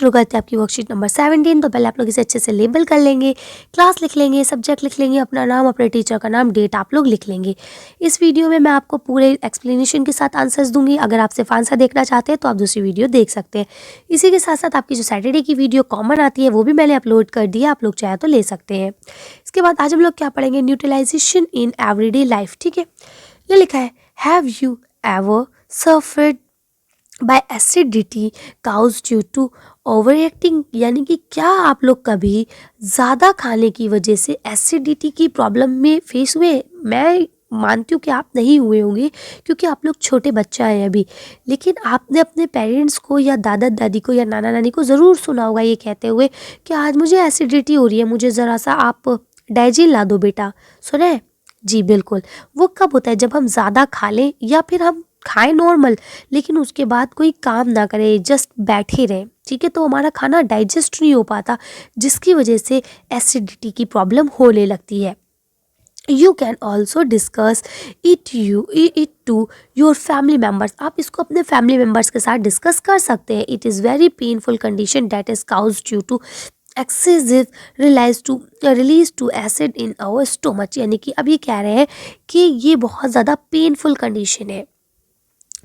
शुरू करते हैं आपकी वर्कशीट नंबर 17। तो पहले आप लोग इसे अच्छे से लेबल कर लेंगे, क्लास लिख लेंगे, सब्जेक्ट लिख लेंगे, अपना नाम, अपने टीचर का नाम, डेट आप लोग लिख लेंगे। इस वीडियो में मैं आपको पूरे एक्सप्लेनेशन के साथ आंसर्स दूंगी। अगर आप सिर्फ आंसर देखना चाहते हैं तो आप दूसरी वीडियो देख सकते हैं। इसी के साथ साथ आपकी जो सैटरडे की वीडियो कॉमन आती है वो भी मैंने अपलोड कर दिया, आप लोग चाहे तो ले सकते हैं। इसके बाद आज हम लोग क्या पढ़ेंगे, न्यूट्रलाइजेशन इन एवरीडे लाइफ। ठीक है, ये लिखा है, have you ever suffered by acidity cause due to over acting, यानी कि क्या आप लोग कभी ज़्यादा खाने की वजह से एसिडिटी की प्रॉब्लम में फेस हुए। मैं मानती हूँ कि आप नहीं हुए होंगे क्योंकि आप लोग छोटे बच्चा हैं अभी, लेकिन आपने अपने पेरेंट्स को या दादा दादी को या नाना नानी को ज़रूर सुना होगा ये कहते हुए कि आज मुझे एसिडिटी हो रही है, मुझे ज़रा सा आप डाइजिन ला दो बेटा। सुना है जी, बिल्कुल। वो कब होता है, जब हम ज़्यादा खा लें या फिर हम खाएं नॉर्मल लेकिन उसके बाद कोई काम ना करें, जस्ट बैठे रहें। ठीक है, तो हमारा खाना डाइजेस्ट नहीं हो पाता, जिसकी वजह से एसिडिटी की प्रॉब्लम होने लगती है। You can also discuss it to your family members, आप इसको अपने फैमिली मेम्बर्स के साथ डिस्कस कर सकते हैं। It is very painful condition that is cause due to excessive release to acid in our stomach, यानी कि अब ये कह रहे हैं कि ये बहुत ज़्यादा पेनफुल कंडीशन है।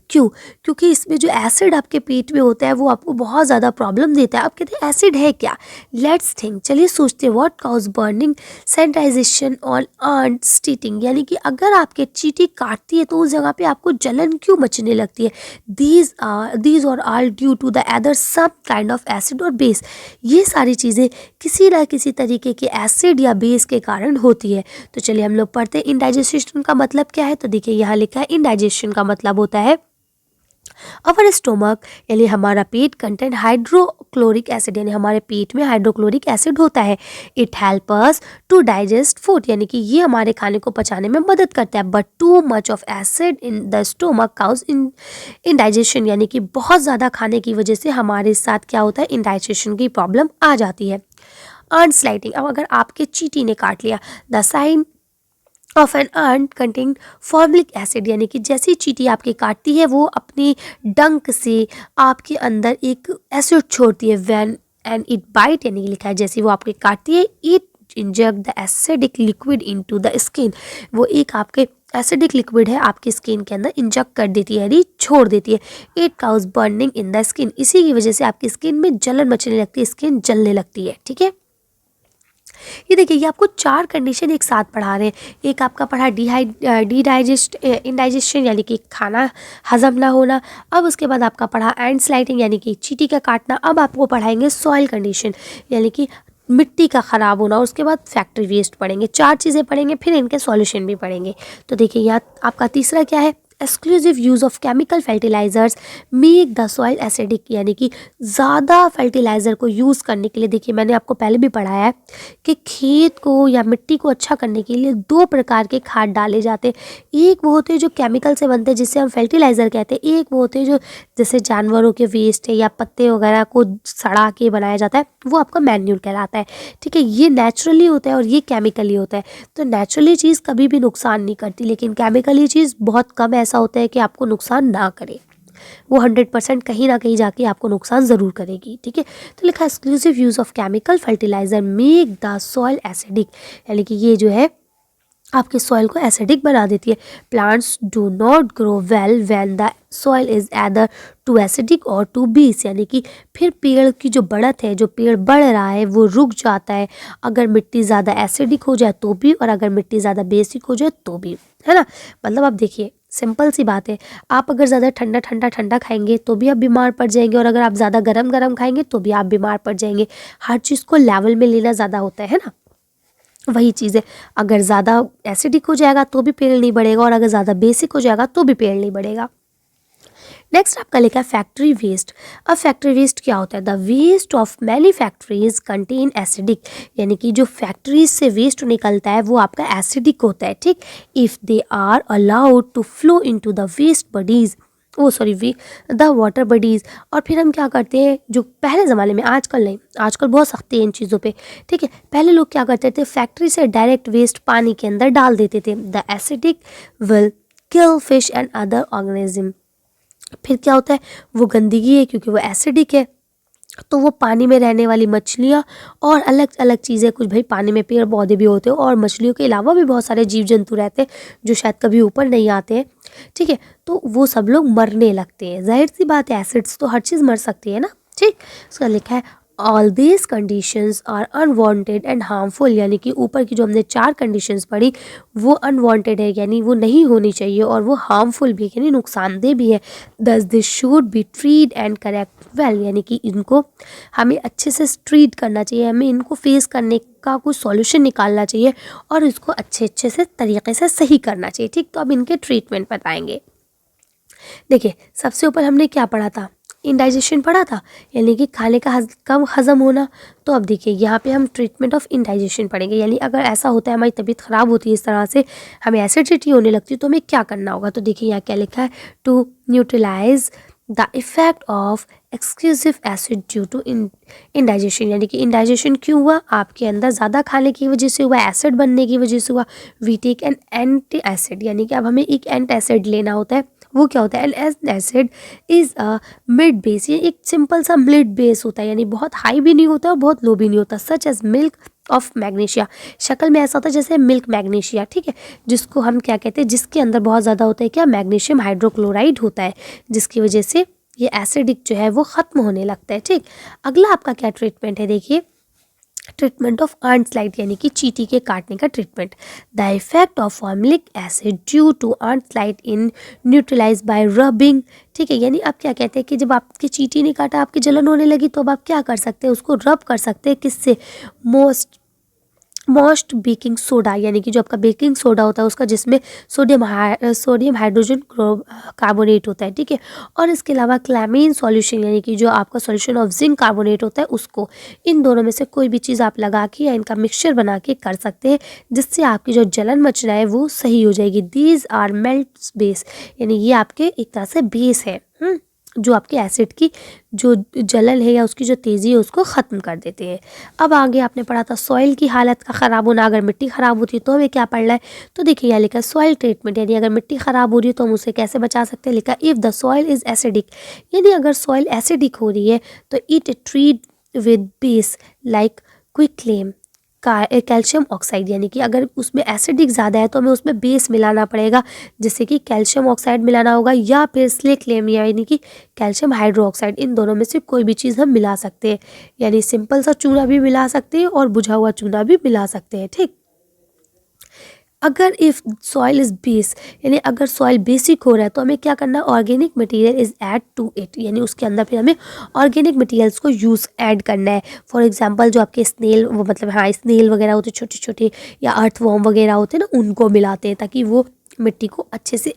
क्यों? क्योंकि इसमें जो एसिड आपके पेट में होता है वो आपको बहुत ज़्यादा प्रॉब्लम देता है। आप कहते हैं एसिड है क्या, लेट्स थिंक, चलिए सोचते हैं। What causes burning sensation on ant stinging, यानी कि अगर आपके चींटी काटती है तो उस जगह पे आपको जलन क्यों मचने लगती है। दीज और are due to the other some kind of acid और बेस, ये सारी चीज़ें किसी ना किसी तरीके के एसिड या बेस के कारण होती है। तो चलिए हम लोग पढ़ते हैं इनडाइजेशन का मतलब क्या है। तो देखिए यहाँ लिखा है, इनडाइजेशन का मतलब होता है अवर स्टोमक, यानी हमारा पेट कंटेंट हाइड्रोक्लोरिक एसिड, यानी हमारे पेट में हाइड्रोक्लोरिक एसिड होता है। It help us to digest food, यानी कि ये हमारे खाने को पचाने में मदद करता है। But too much of acid in the stomach cause indigestion, यानी कि बहुत ज़्यादा खाने की वजह से हमारे साथ क्या होता है, इनडाइजेशन की प्रॉब्लम आ जाती है। आंट स्लाइटिंग, अब अगर आपके चींटी ने काट लिया, the sign of an ant contain formic acid, यानी कि जैसी चींटी आपकी काटती है वो अपनी डंक से आपके अंदर एक एसिड छोड़ती है। व्हेन एंड इट बाइट, यानी लिखा है जैसे वो आपके काटती है, it inject the acidic liquid into the skin, वो एक आपके एसिडिक लिक्विड है आपकी स्किन के अंदर इंजेक्ट कर देती है, यानी छोड़ देती है। It cause burning in the skin, इसी की वजह से आपकी स्किन में जलन मचने लगती है, स्किन जलने लगती है। ठीक है, ये देखिए ये आपको 4 कंडीशन एक साथ पढ़ा रहे हैं। एक आपका पढ़ा इनडाइजेशन, यानी कि खाना हजम ना होना। अब उसके बाद आपका पढ़ा एंड स्लाइटिंग, यानी कि चींटी का काटना। अब आपको पढ़ाएंगे सॉइल कंडीशन, यानी कि मिट्टी का ख़राब होना। उसके बाद फैक्ट्री वेस्ट पढ़ेंगे। 4 चीज़ें पढ़ेंगे, फिर इनके सॉल्यूशन भी पढ़ेंगे। तो देखिए यहाँ आपका तीसरा क्या है, exclusive use of chemical fertilizers make the soil acidic, यानी कि ज़्यादा फर्टिलाइज़र को यूज़ करने के लिए, देखिए मैंने आपको पहले भी पढ़ाया है कि खेत को या मिट्टी को अच्छा करने के लिए 2 प्रकार के खाद डाले जाते हैं। एक वो होते हैं जो केमिकल से बनते हैं जिससे हम फर्टिलाइज़र कहते हैं, एक वो होते हैं जो जैसे जानवरों के वेस्ट है या पत्ते वगैरह को सड़ा के बनाया जाता है, वो आपका मैन्यूर कहलाता है। ठीक है, ये नेचुरली होता है और ये केमिकली होता है। तो नेचुरली चीज़ कभी भी नुकसान नहीं करती, लेकिन केमिकली चीज़ बहुत कम ऐसा होता है कि आपको नुकसान ना करे, वो 100% कहीं ना कहीं जाके आपको नुकसान ज़रूर करेगी। ठीक है, तो लिखा exclusive use of chemical fertilizer make the soil acidic, यानी कि ये जो है आपके सॉइल को एसिडिक बना देती है। Plants do not grow well when the soil is either too acidic और टू बेस, यानी कि फिर पेड़ की जो बढ़त है, जो पेड़ बढ़ रहा है वो रुक जाता है अगर मिट्टी ज़्यादा एसिडिक हो जाए तो भी, और अगर मिट्टी ज़्यादा बेसिक हो जाए तो भी, है ना। मतलब आप देखिए सिंपल सी बात है, आप अगर ज़्यादा ठंडा खाएंगे तो भी आप बीमार पड़ जाएंगे, और अगर आप ज़्यादा गरम खाएंगे तो भी आप बीमार पड़ जाएंगे। हर चीज़ को लेवल में लेना ज़्यादा होता है ना। वही चीज़ है, अगर ज़्यादा एसिडिक हो जाएगा तो भी पेड़ नहीं बढ़ेगा, और अगर ज़्यादा बेसिक हो जाएगा तो भी पेड़ नहीं बढ़ेगा। नेक्स्ट आपका लिखा है फैक्ट्री वेस्ट। अब फैक्ट्री वेस्ट क्या होता है, the waste of many factories contain acidic, यानी कि जो फैक्ट्रीज से वेस्ट निकलता है वो आपका एसिडिक होता है। ठीक, if they are allowed to flow into the waste bodies, the water bodies. और फिर हम क्या करते हैं, जो पहले ज़माने में, आजकल नहीं, आजकल बहुत सख्ती है इन चीज़ों पे। ठीक है, पहले लोग क्या करते थे, फैक्ट्री से डायरेक्ट वेस्ट पानी के अंदर डाल देते थे। The acidic will kill fish and other organism, फिर क्या होता है, वो गंदगी है क्योंकि वो एसिडिक है, तो वो पानी में रहने वाली मछलियाँ और अलग अलग चीज़ें, कुछ भाई पानी में पेड़ पौधे भी होते हैं और मछलियों के अलावा भी बहुत सारे जीव जंतु रहते हैं जो शायद कभी ऊपर नहीं आते हैं, ठीक है। तो वो सब लोग मरने लगते हैं, जाहिर सी बात है, एसिड्स तो हर चीज़ मर सकती है ना, ठीक। उसका लिखा है all these conditions are unwanted and harmful, यानी कि ऊपर की जो हमने 4 कंडीशंस पढ़ी वो अनवांटेड है, यानी वो नहीं होनी चाहिए, और वो हार्मफुल भी यानी नुकसानदेह भी है। दस this should be treat and correct well, यानी कि इनको हमें अच्छे से ट्रीट करना चाहिए, हमें इनको फेस करने का कोई सॉल्यूशन निकालना चाहिए और इसको अच्छे से तरीके से सही करना चाहिए, ठीक। तो अब इनके ट्रीटमेंट बताएंगे। देखिए, सबसे ऊपर हमने क्या पढ़ा था, इंडाइजेशन पढ़ा था, यानी कि खाने का कम हजम होना। तो अब देखिए यहाँ पे हम ट्रीटमेंट ऑफ इंडाइजेशन पढ़ेंगे, यानी अगर ऐसा होता है हमारी तबीयत ख़राब होती है, इस तरह से हमें एसिडिटी होने लगती है, तो हमें क्या करना होगा। तो देखिए यहाँ क्या लिखा है, to neutralize the effect of exclusive acid due to indigestion, यानी कि इंडाइजेशन क्यों हुआ, आपके अंदर ज़्यादा खाने की वजह से हुआ, एसिड बनने की वजह से हुआ। We take an anti acid, यानी कि अब हमें एक एंटी एसिड लेना होता है। वो क्या होता है, N acid is a mid base, ये एक सिंपल सा मिड बेस होता है, यानी बहुत हाई भी नहीं होता और बहुत लो भी नहीं होता। Such as milk of magnesia, शक्ल में ऐसा होता है जैसे मिल्क मैग्नीशिया, ठीक है, जिसको हम क्या कहते हैं, जिसके अंदर बहुत ज़्यादा होता है क्या, मैग्नीशियम हाइड्रोक्लोराइड होता है, जिसकी वजह से ये एसिडिक जो है वो ख़त्म होने लगता है, ठीक। अगला आपका क्या ट्रीटमेंट है, देखिए, ट्रीटमेंट ऑफ आंट स्लाइट, यानी कि चींटी के काटने का treatment. The effect of formic acid due to ant slight in neutralize by rubbing, ठीक है। यानी आप क्या कहते हैं कि जब आपकी चींटी ने काटा, आपकी जलन होने लगी, तो अब आप क्या कर सकते हैं, उसको रब कर सकते हैं, किससे, मोस्ट बेकिंग सोडा, यानी कि जो आपका बेकिंग सोडा होता है उसका, जिसमें सोडियम हाइड्रोजन कार्बोनेट होता है, ठीक है। और इसके अलावा क्लैमीन सॉल्यूशन, यानी कि जो आपका सॉल्यूशन ऑफ जिंक कार्बोनेट होता है उसको, इन दोनों में से कोई भी चीज़ आप लगा के या इनका मिक्सचर बना के कर सकते हैं, जिससे आपकी जो जलन मच रहा है वो सही हो जाएगी। दीज आर मेल्ट बेस, यानी ये आपके एक तरह से बेस है, जो आपके एसिड की जो जलन है या उसकी जो तेज़ी है उसको ख़त्म कर देते हैं। अब आगे आपने पढ़ा था सॉइल की हालत का ख़राब होना, अगर मिट्टी ख़राब होती है तो हमें क्या पढ़ना है। तो देखिए यहाँ लिखा है सॉइल ट्रीटमेंट, यानी अगर मिट्टी ख़राब हो रही है तो हम उसे कैसे बचा सकते हैं। लिखा if the soil is acidic, यानी अगर सॉइल एसिडिक हो रही है तो it treat with base like quicklime calcium oxide, यानी कि अगर उसमें एसिडिक ज़्यादा है तो हमें उसमें बेस मिलाना पड़ेगा, जैसे कि कैल्शियम ऑक्साइड मिलाना होगा या फिर स्लेक्लेम, यानी कि कैल्शियम हाइड्रोक्साइड। इन दोनों में से कोई भी चीज़ हम मिला सकते हैं, यानी सिंपल सा चूना भी मिला सकते हैं और बुझा हुआ चूना भी मिला सकते हैं, ठीक। अगर इफ़ सॉइल इज़ बेस, यानी अगर सॉइल बेसिक हो रहा है तो हमें क्या करना है, organic material is add to it, यानी उसके अंदर फिर हमें ऑर्गेनिक मटेरियल्स को यूज़ ऐड करना है। फॉर एग्जांपल जो आपके स्नेल, वो मतलब हाँ स्नेल वगैरह होते छोटे छोटे, या अर्थवॉर्म वगैरह होते हैं ना, उनको मिलाते हैं ताकि वो मिट्टी को अच्छे से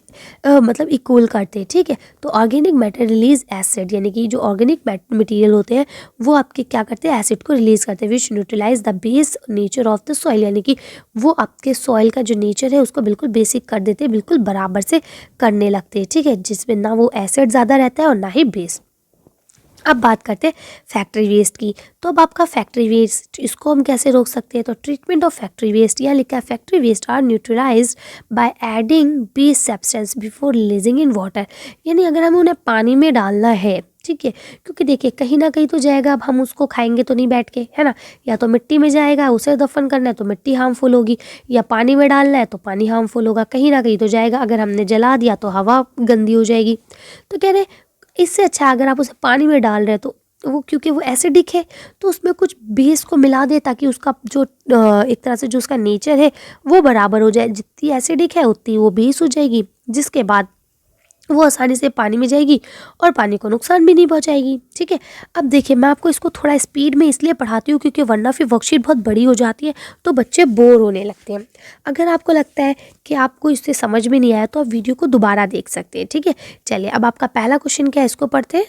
मतलब इक्वल करते हैं, ठीक है। तो ऑर्गेनिक मैटर रिलीज एसिड, यानी कि जो ऑर्गेनिक मटेरियल होते हैं वो आपके क्या करते हैं, एसिड को रिलीज करते हैं, which neutralize the base nature of the soil, यानी कि वो आपके सॉइल का जो नेचर है उसको बिल्कुल बेसिक कर देते हैं, बिल्कुल बराबर से करने लगते हैं, ठीक है, जिसमें ना वो एसिड ज़्यादा रहता है और ना ही बेस। अब बात करते हैं फैक्ट्री वेस्ट की। तो अब आपका फैक्ट्री वेस्ट, इसको हम कैसे रोक सकते हैं। तो ट्रीटमेंट ऑफ फैक्ट्री वेस्ट, यहाँ लिखा है factory waste are neutralized by adding base substance before releasing in water, यानी अगर हमें उन्हें पानी में डालना है, ठीक है, क्योंकि देखिए कहीं ना कहीं तो जाएगा, अब हम उसको खाएंगे तो नहीं बैठ के, है ना, या तो मिट्टी में जाएगा, उसे दफन करना है तो मिट्टी हार्मफुल होगी, या पानी में डालना है तो पानी हार्मफुल होगा, कहीं ना कहीं तो जाएगा। अगर हमने जला दिया तो हवा गंदी हो जाएगी। तो कह रहे इससे अच्छा अगर आप उसे पानी में डाल रहे हैं तो वो, क्योंकि वो एसिडिक है, तो उसमें कुछ बेस को मिला दे ताकि उसका जो एक तरह से जो उसका नेचर है वो बराबर हो जाए, जितनी एसिडिक है उतनी वो बेस हो जाएगी, जिसके बाद वो आसानी से पानी में जाएगी और पानी को नुकसान भी नहीं पहुंचाएगी, ठीक है। अब देखिए मैं आपको इसको थोड़ा स्पीड में इसलिए पढ़ाती हूँ क्योंकि वरना फिर वर्कशीट बहुत बड़ी हो जाती है तो बच्चे बोर होने लगते हैं। अगर आपको लगता है कि आपको इससे समझ में नहीं आया तो आप वीडियो को दोबारा देख सकते हैं, ठीक है। चलिए अब आपका पहला क्वेश्चन क्या है, इसको पढ़ते हैं।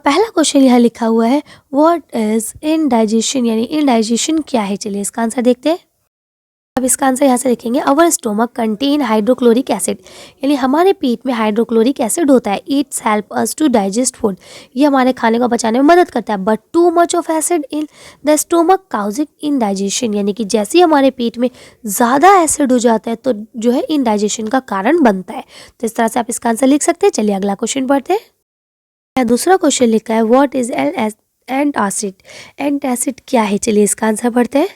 पहला क्वेश्चन यहाँ लिखा हुआ है व्हाट इज इनडाइजेशन, यानी इनडाइजेशन क्या है। चलिए इसका आंसर देखते हैं। अब इसका आंसर यहाँ से लिखेंगे our stomach contain hydrochloric acid, यानी हमारे पेट में हाइड्रोक्लोरिक एसिड होता है। It's help us to digest food, ये हमारे खाने को पचाने में मदद करता है। But too much of acid in the stomach causing indigestion, यानी कि जैसे ही हमारे पेट में ज़्यादा एसिड हो जाता है तो जो है इनडाइजेशन का कारण बनता है। तो इस तरह से आप इसका आंसर लिख सकते हैं। चलिए अगला क्वेश्चन पढ़ते हैं। दूसरा क्वेश्चन लिखा है व्हाट इज एंटासिड। एंटासिड क्या है, चलिए इसका आंसर पढ़ते हैं।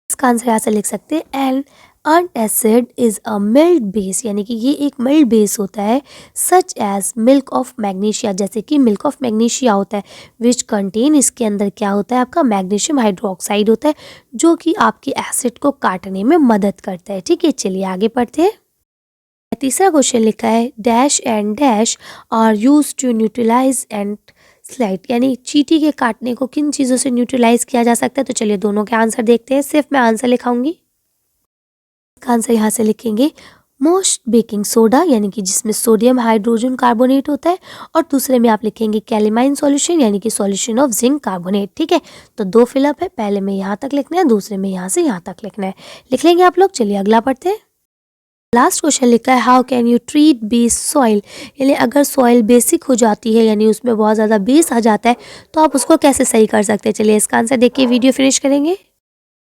इसका आंसर यहाँ से लिख सकते हैं an antacid is a mild base, यानी कि ये एक मिल्ड बेस होता है, such as milk of magnesia, जैसे कि मिल्क ऑफ मैग्नीशिया होता है, विच कंटेन, इसके अंदर क्या होता है आपका मैग्नीशियम हाइड्रोक्साइड होता है, जो कि आपकी एसिड को काटने में मदद करता है। ठीक है, चलिए आगे पढ़ते हैं। तीसरा क्वेश्चन लिखा है dash and dash are use to neutralize and slide, यानी चींटी के काटने को किन चीज़ों से न्यूट्रलाइज किया जा सकता है। तो चलिए दोनों के आंसर देखते हैं, सिर्फ मैं आंसर लिखाऊंगी। इसका आंसर यहाँ से लिखेंगे मोस्ट बेकिंग सोडा, यानी कि जिसमें सोडियम हाइड्रोजन कार्बोनेट होता है, और दूसरे में आप लिखेंगे कैलेमाइन सॉल्यूशन, यानी कि सॉल्यूशन ऑफ जिंक कार्बोनेट। ठीक है, तो दो फिलअप है, पहले में यहाँ तक लिखना है, दूसरे में यहाँ से यहाँ तक लिखना है। लिख लेंगे आप लोग, चलिए अगला पढ़ते हैं। लास्ट क्वेश्चन लिखा है how can you treat base soil, यानी अगर सॉइल बेसिक हो जाती है, यानी उसमें बहुत ज़्यादा बेस आ जाता है, तो आप उसको कैसे सही कर सकते हैं। चलिए इसका आंसर देख के वीडियो फिनिश करेंगे।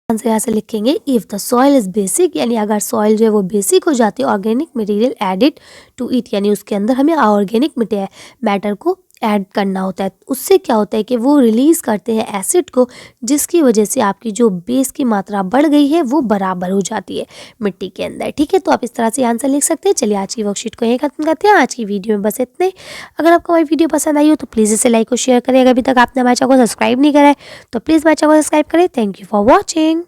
आंसर यहाँ से लिखेंगे if the soil is basic, यानी अगर सॉइल जो है वो बेसिक हो जाती है, organic material added to it, यानी उसके अंदर हमें ऑर्गेनिक मैटर को ऐड करना होता है, उससे क्या होता है कि वो रिलीज़ करते हैं एसिड को, जिसकी वजह से आपकी जो बेस की मात्रा बढ़ गई है वो बराबर हो जाती है मिट्टी के अंदर। ठीक है, तो आप इस तरह से आंसर लिख सकते हैं। चलिए आज की वर्कशीट को यहीं खत्म करते हैं। आज की वीडियो में बस इतने। अगर आपको हमारी वीडियो पसंद आई हो तो प्लीज़ इसे लाइक और शेयर करें। अगर अभी तक आपने हमारे चैनल को सब्सक्राइब नहीं करा है तो प्लीज़ हमारे चैनल को सब्सक्राइब करें। Thank you for watching.